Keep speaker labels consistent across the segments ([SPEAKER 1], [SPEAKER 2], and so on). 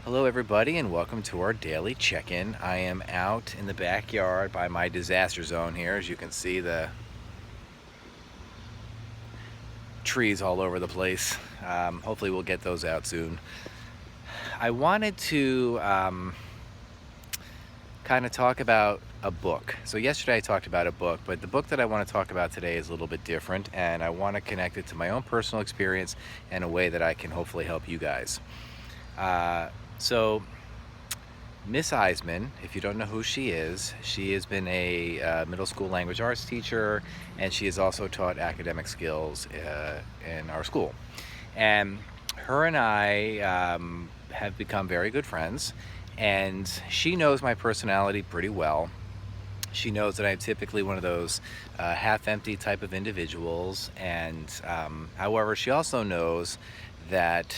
[SPEAKER 1] Hello everybody and welcome to our daily check-in. I am out in the backyard by my disaster zone here. As you can see, the trees all over the place. Hopefully we'll get those out soon. I wanted to kind of talk about a book. So yesterday I talked about a book, but the book that I want to talk about today is a little bit different, and I want to connect it to my own personal experience in a way that I can hopefully help you guys. So Miss Eisman, if you don't know who she has been a middle school language arts teacher, and she has also taught academic skills in our school. And her and I have become very good friends, and she knows my personality pretty well. She knows that I'm typically one of those half-empty type of individuals, and however, she also knows that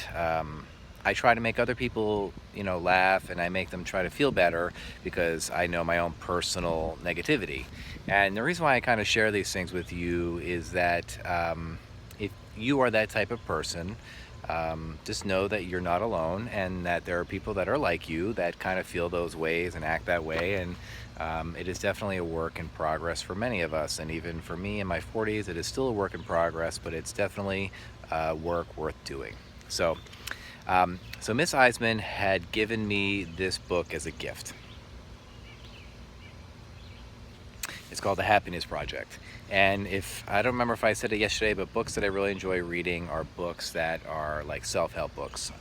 [SPEAKER 1] I try to make other people, laugh, and I make them try to feel better because I know my own personal negativity. And the reason why I kind of share these things with you is that if you are that type of person, just know that you're not alone, and that there are people that are like you that kind of feel those ways and act that way. And it is definitely a work in progress for many of us. And even for me in my 40s, it is still a work in progress, but it's definitely work worth doing. So Miss Eisman had given me this book as a gift. It's called The Happiness Project. And I don't remember if I said it yesterday, but books that I really enjoy reading are books that are like self-help books.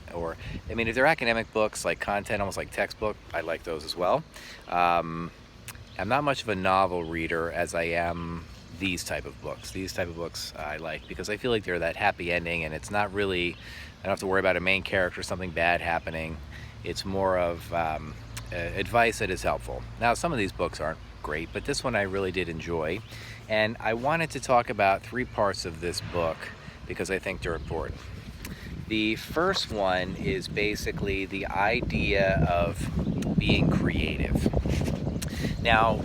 [SPEAKER 1] If they're academic books, like content, almost like textbook, I like those as well. I'm not much of a novel reader as I am these type of books. These type of books I like because I feel like they're that happy ending, and it's not really, I don't have to worry about a main character, something bad happening. It's more of advice that is helpful. Now, some of these books aren't great, but this one I really did enjoy. And I wanted to talk about 3 parts of this book because I think they're important. The first one is basically the idea of being creative. Now,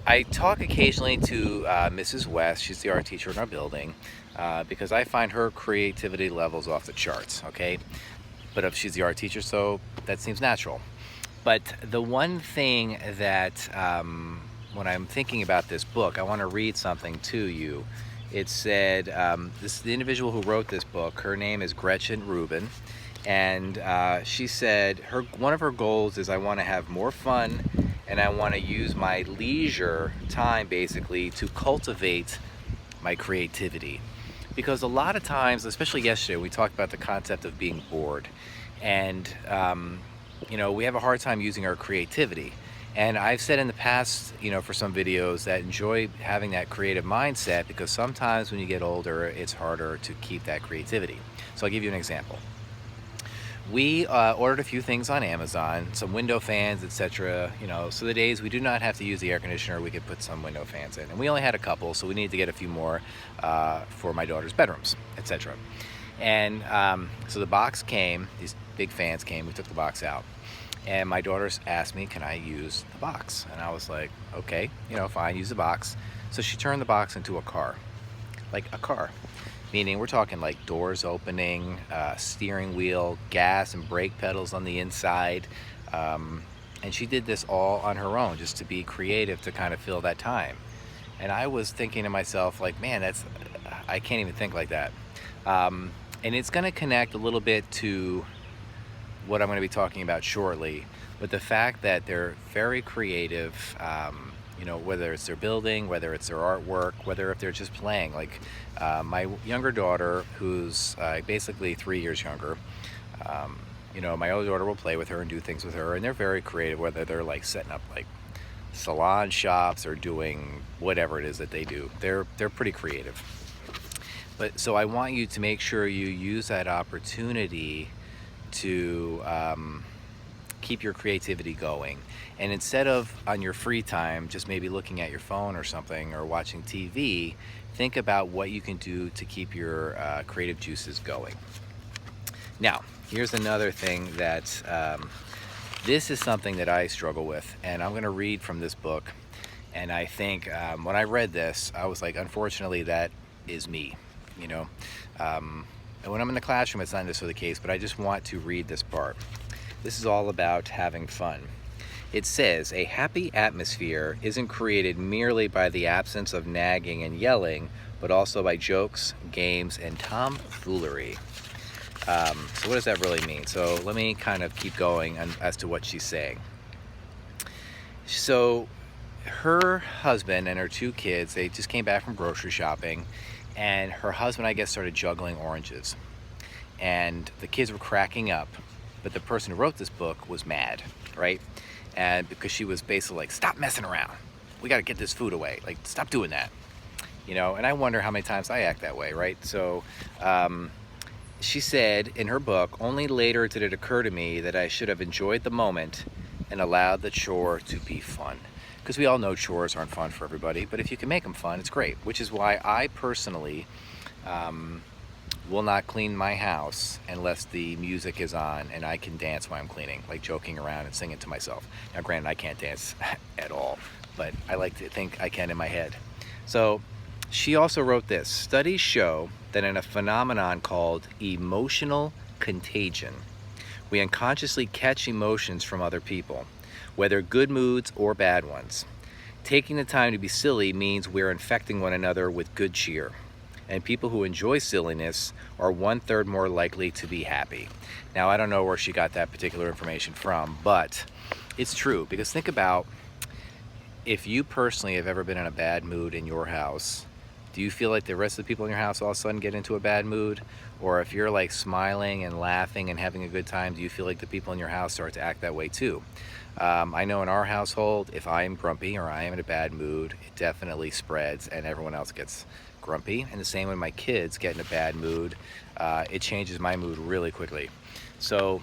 [SPEAKER 1] I talk occasionally to Mrs. West. She's the art teacher in our building because I find her creativity levels off the charts, okay? But if she's the art teacher, so that seems natural. But the one thing that when I'm thinking about this book, I want to read something to you. It said, the individual who wrote this book, her name is Gretchen Rubin, and she said one of her goals is I want to have more fun, and I want to use my leisure time basically to cultivate my creativity. Because a lot of times, especially yesterday, we talked about the concept of being bored, and we have a hard time using our creativity. And I've said in the past, for some videos, that enjoy having that creative mindset because sometimes when you get older, it's harder to keep that creativity. So I'll give you an example. We ordered a few things on Amazon, some window fans, etc. So the days we do not have to use the air conditioner, we could put some window fans in. And we only had a couple, so we needed to get a few more for my daughter's bedrooms, etc. And so the box came, these big fans came, we took the box out. And my daughters asked me, can I use the box? And I was like, okay, fine, use the box. So she turned the box into a car, like a car. Meaning we're talking like doors opening, steering wheel, gas and brake pedals on the inside. And she did this all on her own, just to be creative, to kind of fill that time. And I was thinking to myself, like, man, I can't even think like that. And it's gonna connect a little bit to what I'm going to be talking about shortly, but the fact that they're very creative, whether it's their building, whether it's their artwork, whether if they're just playing. Like my younger daughter, who's basically 3 years younger, my older daughter will play with her and do things with her, and they're very creative, whether they're like setting up like salon shops or doing whatever it is that they do. They're pretty creative. But so I want you to make sure you use that opportunity to keep your creativity going. And instead of on your free time just maybe looking at your phone or something or watching TV, think about what you can do to keep your creative juices going. Now, here's another thing that this is something that I struggle with, and I'm going to read from this book. And I think when I read this, I was like, unfortunately, that is me. And when I'm in the classroom, it's not necessarily the case, but I just want to read this part. This is all about having fun. It says a happy atmosphere isn't created merely by the absence of nagging and yelling, but also by jokes, games, and tomfoolery. So what does that really mean? So let me kind of keep going as to what she's saying. So her husband and her two kids, they just came back from grocery shopping, and her husband, I guess, started juggling oranges. And the kids were cracking up, but the person who wrote this book was mad, right? And because she was basically like, stop messing around. We got to get this food away. Like, stop doing that. And I wonder how many times I act that way, right? So she said in her book, only later did it occur to me that I should have enjoyed the moment and allowed the chore to be fun. Because we all know chores aren't fun for everybody, but if you can make them fun, it's great. Which is why I personally will not clean my house unless the music is on and I can dance while I'm cleaning, like joking around and singing to myself. Now, granted, I can't dance at all, but I like to think I can in my head. So she also wrote this: studies show that in a phenomenon called emotional contagion, we unconsciously catch emotions from other people, whether good moods or bad ones. Taking the time to be silly means we're infecting one another with good cheer. And people who enjoy silliness are 1/3 more likely to be happy. Now, I don't know where she got that particular information from, but it's true. Because think about, if you personally have ever been in a bad mood in your house, do you feel like the rest of the people in your house all of a sudden get into a bad mood? Or if you're like smiling and laughing and having a good time, do you feel like the people in your house start to act that way too? I know in our household, if I'm grumpy or I am in a bad mood, it definitely spreads and everyone else gets grumpy. And the same when my kids get in a bad mood, it changes my mood really quickly. So,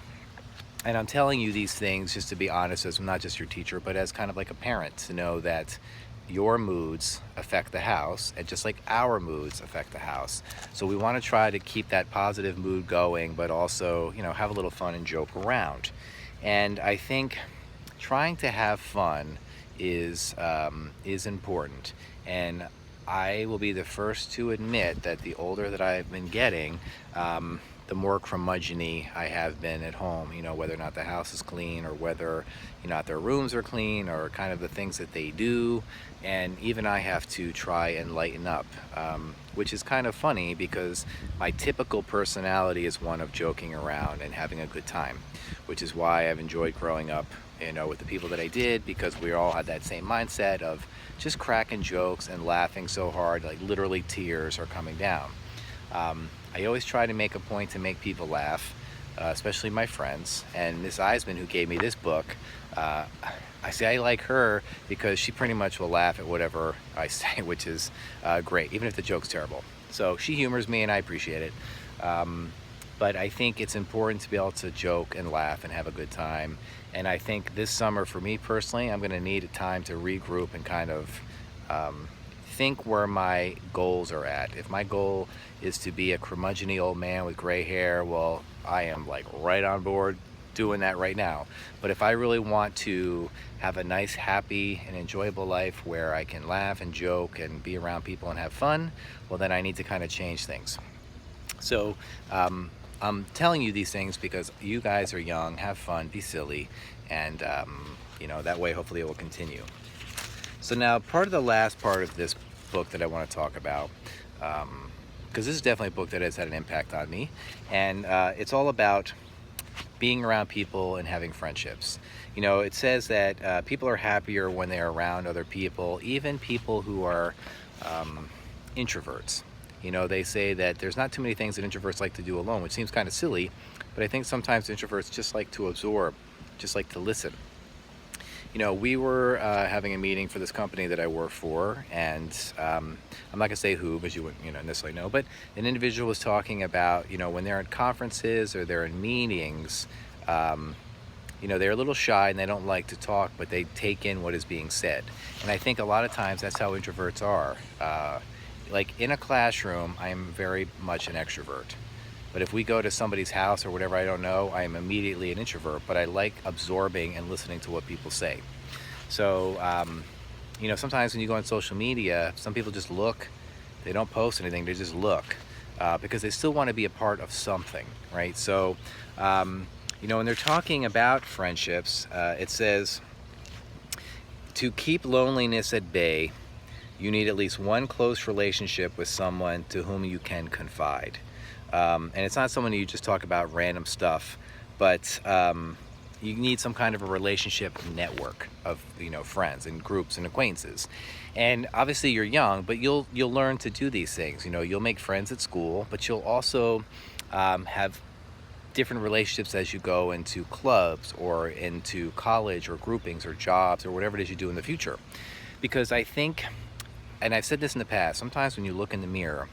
[SPEAKER 1] and I'm telling you these things just to be honest, as I'm not just your teacher, but as kind of like a parent, to know that your moods affect the house, and just like our moods affect the house. So we want to try to keep that positive mood going, but also, have a little fun and joke around. And I think trying to have fun is important. And I will be the first to admit that the older that I've been getting, the more curmudgeon-y I have been at home, whether or not the house is clean, or whether their rooms are clean, or kind of the things that they do. And even I have to try and lighten up, which is kind of funny because my typical personality is one of joking around and having a good time, which is why I've enjoyed growing up, with the people that I did, because we all had that same mindset of just cracking jokes and laughing so hard, like literally tears are coming down. I always try to make a point to make people laugh, especially my friends. And Miss Eisman, who gave me this book, I say I like her because she pretty much will laugh at whatever I say, which is great, even if the joke's terrible. So she humors me and I appreciate it. But I think it's important to be able to joke and laugh and have a good time. And I think this summer, for me personally, I'm going to need a time to regroup and kind of think where my goals are at. If my goal is to be a curmudgeon-y old man with gray hair, well, I am like right on board doing that right now. But if I really want to have a nice, happy, and enjoyable life where I can laugh and joke and be around people and have fun, well, then I need to kind of change things. So I'm telling you these things because you guys are young, have fun, be silly, and that way hopefully it will continue. So now, part of the last part of this book that I want to talk about, because this is definitely a book that has had an impact on me, and it's all about being around people and having friendships. It says that people are happier when they're around other people, even people who are introverts. They say that there's not too many things that introverts like to do alone, which seems kind of silly, but I think sometimes introverts just like to absorb, just like to listen. We were having a meeting for this company that I work for, and I'm not going to say who, because you wouldn't necessarily know, but an individual was talking about, when they're at conferences or they're in meetings, they're a little shy and they don't like to talk, but they take in what is being said. And I think a lot of times that's how introverts are. Like in a classroom, I am very much an extrovert. But if we go to somebody's house or whatever I don't know, I am immediately an introvert. But I like absorbing and listening to what people say. So, sometimes when you go on social media, some people just look. They don't post anything. They just look because they still want to be a part of something, right? So, When they're talking about friendships, it says to keep loneliness at bay, you need at least one close relationship with someone to whom you can confide. And it's not someone you just talk about random stuff, but you need some kind of a relationship network of friends and groups and acquaintances. And obviously you're young, but you'll learn to do these things. You'll make friends at school, but you'll also have different relationships as you go into clubs or into college or groupings or jobs or whatever it is you do in the future. Because I think, and I've said this in the past, sometimes when you look in the mirror,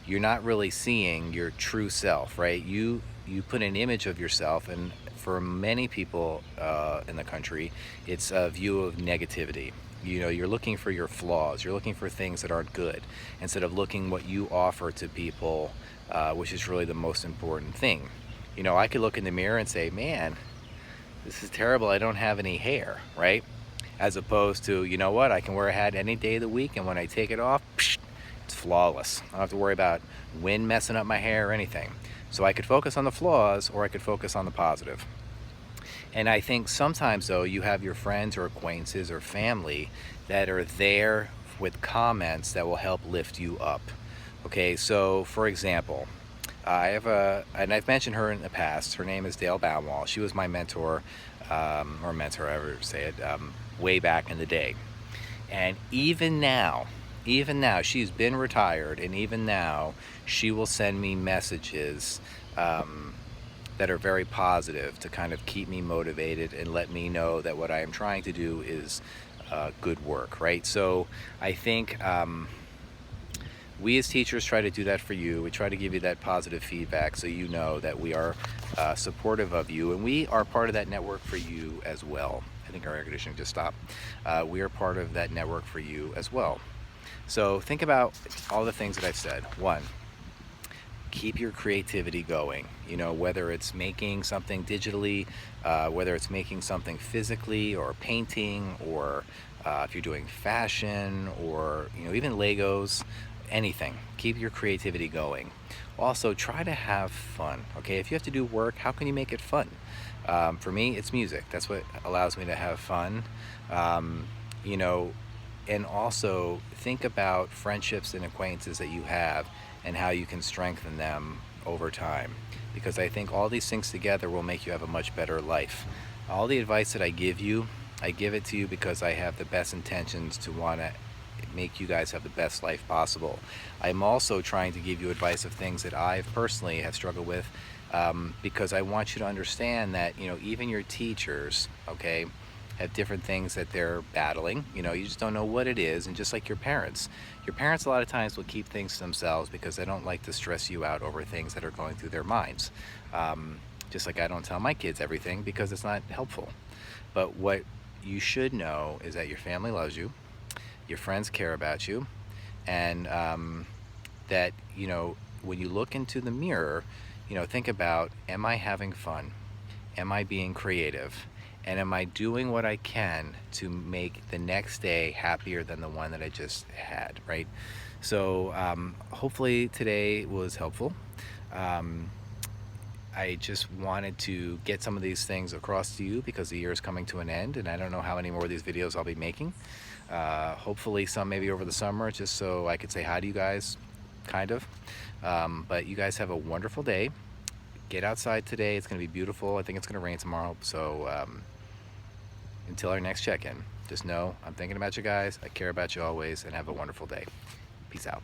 [SPEAKER 1] you're not really seeing your true self, right? You put an image of yourself, and for many people in the country, it's a view of negativity. You're looking for your flaws. You're looking for things that aren't good instead of looking what you offer to people, which is really the most important thing. I could look in the mirror and say, man, this is terrible. I don't have any hair, right? As opposed to, you know what? I can wear a hat any day of the week, and when I take it off, psh, it's flawless. I don't have to worry about wind messing up my hair or anything. So I could focus on the flaws, or I could focus on the positive. And I think sometimes, though, you have your friends or acquaintances or family that are there with comments that will help lift you up. Okay, so for example, and I've mentioned her in the past. Her name is Dale Bownwall. She was my mentor, or mentor, however you say it, way back in the day. And even now, she's been retired, and even now, she will send me messages that are very positive to kind of keep me motivated and let me know that what I am trying to do is good work, right? So I think we as teachers try to do that for you. We try to give you that positive feedback so you know that we are supportive of you, and we are part of that network for you as well. I think our air conditioning just stopped. We are part of that network for you as well. So think about all the things that I've said. One, keep your creativity going. Whether it's making something digitally, whether it's making something physically, or painting, or if you're doing fashion, or even Legos, anything. Keep your creativity going. Also, try to have fun. Okay, if you have to do work, how can you make it fun? For me, it's music. That's what allows me to have fun. You know, and also think about friendships and acquaintances that you have and how you can strengthen them over time, because I think all these things together will make you have a much better life. All the advice that I give you, I give it to you because I have the best intentions to want to make you guys have the best life possible. I'm also trying to give you advice of things that I personally have struggled with, because I want you to understand that even your teachers, okay, have different things that they're battling. You just don't know what it is. And just like your parents a lot of times will keep things to themselves because they don't like to stress you out over things that are going through their minds. Just like I don't tell my kids everything because it's not helpful. But what you should know is that your family loves you, your friends care about you, and that when you look into the mirror, think about, am I having fun? Am I being creative? And am I doing what I can to make the next day happier than the one that I just had, right? So hopefully today was helpful. I just wanted to get some of these things across to you because the year is coming to an end, and I don't know how many more of these videos I'll be making. Hopefully some maybe over the summer, just so I could say hi to you guys, kind of. But you guys have a wonderful day. Get outside today. It's going to be beautiful. I think it's going to rain tomorrow. So until our next check-in, just know I'm thinking about you guys. I care about you always, and have a wonderful day. Peace out.